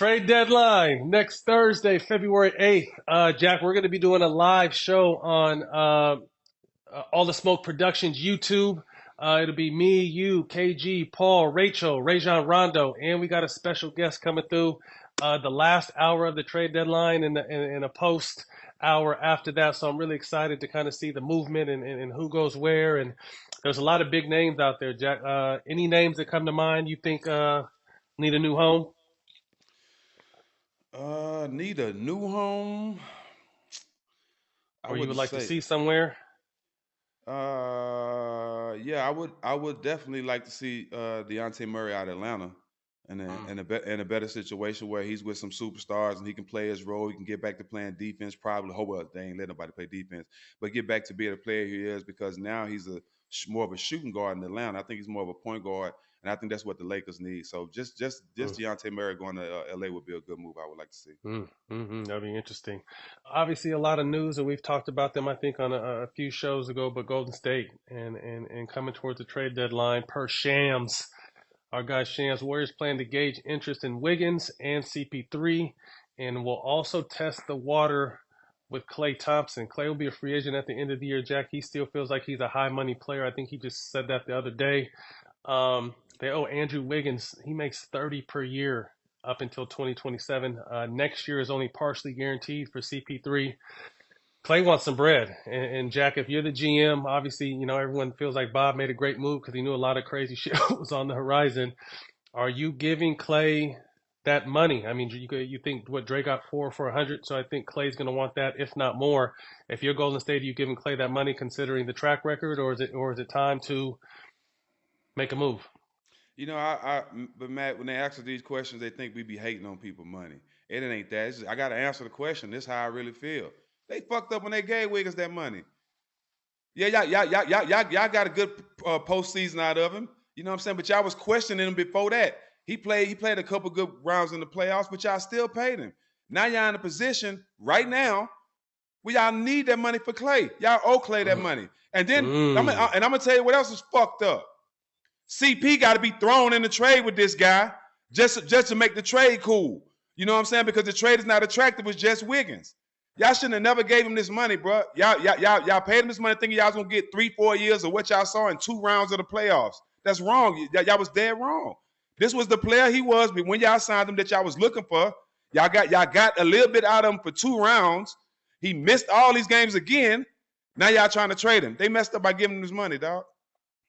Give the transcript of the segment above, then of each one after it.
Trade deadline next Thursday, February 8th. Jack, we're going to be doing a live show on All the Smoke Productions YouTube. It'll be me, you, KG, Paul, Rachel, Rajon Rondo, and we got a special guest coming through the last hour of the trade deadline and a post hour after that. So I'm really excited to kind of see the movement and who goes where. And there's a lot of big names out there, Jack. Any names that come to mind you think need a new home? Need a new home. I Or you would would like to say, see somewhere? yeah, I would definitely like to see Deontay Murray out of Atlanta, in a better situation where he's with some superstars and he can play his role. He can get back to playing defense. Probably, oh well, they ain't let nobody play defense, but get back to being a player he is because now he's more of a shooting guard in Atlanta. I think he's more of a point guard, and I think that's what the Lakers need. So just Deontay Murray going to LA would be a good move. I would like to see. That'd be interesting. Obviously, a lot of news, and we've talked about them, I think, on a few shows ago. But Golden State and coming towards the trade deadline, per Shams, our guy Shams, Warriors plan to gauge interest in Wiggins and CP3, and will also test the water with Klay Thompson. Klay will be a free agent at the end of the year. Jack, he still feels like he's a high money player. I think he just said that the other day. They owe Andrew Wiggins. He makes 30 per year up until 2027. Next year is only partially guaranteed for CP3. Clay wants some bread. And Jack, if you're the GM, obviously, everyone feels like Bob made a great move because he knew a lot of crazy shit was on the horizon. Are you giving Clay that money? I mean, you think what Dre got for 100, so I think Clay's going to want that, if not more. If you're Golden State, are you giving Clay that money considering the track record, or is it time to make a move? But Matt, when they ask us these questions, they think we be hating on people money. And it ain't that. I got to answer the question. This is how I really feel. They fucked up when they gave Wiggins that money. Yeah, y'all got a good postseason out of him. You know what I'm saying? But y'all was questioning him before that. He played a couple good rounds in the playoffs, but y'all still paid him. Now y'all in a position right now where y'all need that money for Clay. Y'all owe Clay that money. And then Mm. I'm gonna tell you what else is fucked up. CP got to be thrown in the trade with this guy just to make the trade cool. You know what I'm saying? Because the trade is not attractive. It's just Wiggins. Y'all shouldn't have never gave him this money, bro. Y'all paid him this money thinking y'all was gonna get 3-4 years of what y'all saw in 2 rounds of the playoffs. That's wrong. Y'all was dead wrong. This was the player he was, but when y'all signed him that y'all was looking for, y'all got a little bit out of him for 2 rounds. He missed all these games again. Now y'all trying to trade him. They messed up by giving him this money, dog.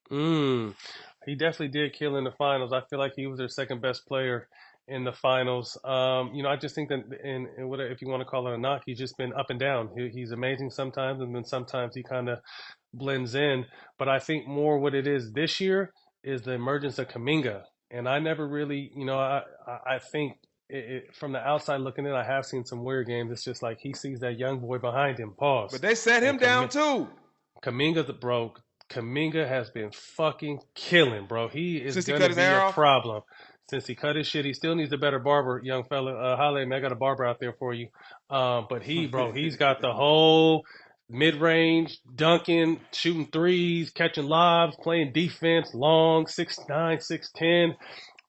Mm. He definitely did kill in the finals. I feel like he was their second best player in the finals. I just think that in what if you want to call it a knock, he's just been up and down. He's amazing sometimes, and then sometimes he kind of blends in. But I think more what it is this year is the emergence of Kaminga. And I never really, I think from the outside looking in, I have seen some weird games. It's just like he sees that young boy behind him. But Pause. they set him And down too. Kaminga's the bro. Kaminga has been fucking killing, bro. He is Since he gonna cut his be hair a off. problem since he cut his shit. He still needs a better barber, young fella. Holla, man, I got a barber out there for you. But he's got the whole mid-range, dunking, shooting threes, catching lobs, playing defense, long, 6'9", 6'10".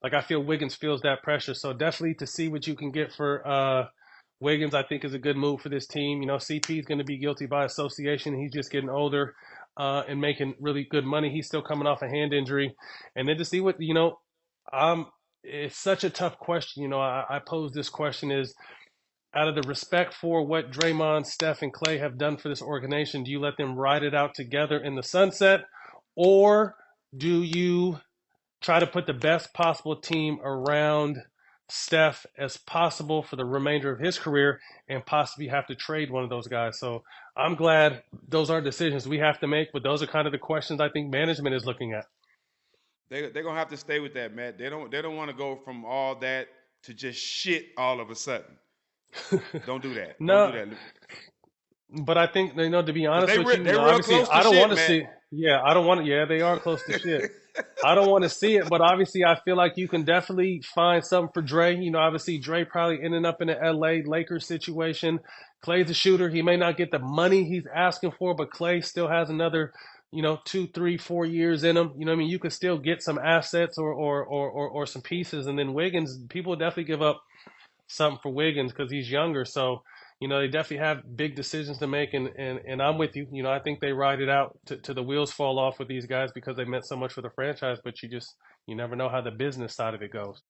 Like I feel Wiggins feels that pressure. So definitely to see what you can get for Wiggins, I think is a good move for this team. CP is going to be guilty by association. He's just getting older and making really good money. He's still coming off a hand injury, and then to see what it's such a tough question. I pose this question is out of the respect for what Draymond, Steph, and Clay have done for this organization, do you let them ride it out together in the sunset, or do you try to put the best possible team around Steph as possible for the remainder of his career and possibly have to trade one of those guys? So I'm glad those are decisions we have to make, but those are kind of the questions I think management is looking at. They're gonna have to stay with that, Matt. They don't want to go from all that to just shit all of a sudden. Don't do that. Don't do No, that. but I think to be Cause honest with you, they real obviously close to I don't shit, want to Matt. see. Yeah, I don't want. Yeah, they are close to shit. I don't want to see it, but obviously I feel like you can definitely find something for Dre. Obviously Dre probably ending up in an LA Lakers situation. Clay's a shooter. He may not get the money he's asking for, but Clay still has another, 2, 3, 4 years in him. I mean, you could still get some assets or some pieces, and then Wiggins. People definitely give up something for Wiggins because he's younger. So, they definitely have big decisions to make, and I'm with you. I think they ride it out to the wheels fall off with these guys because they meant so much for the franchise, but you never know how the business side of it goes.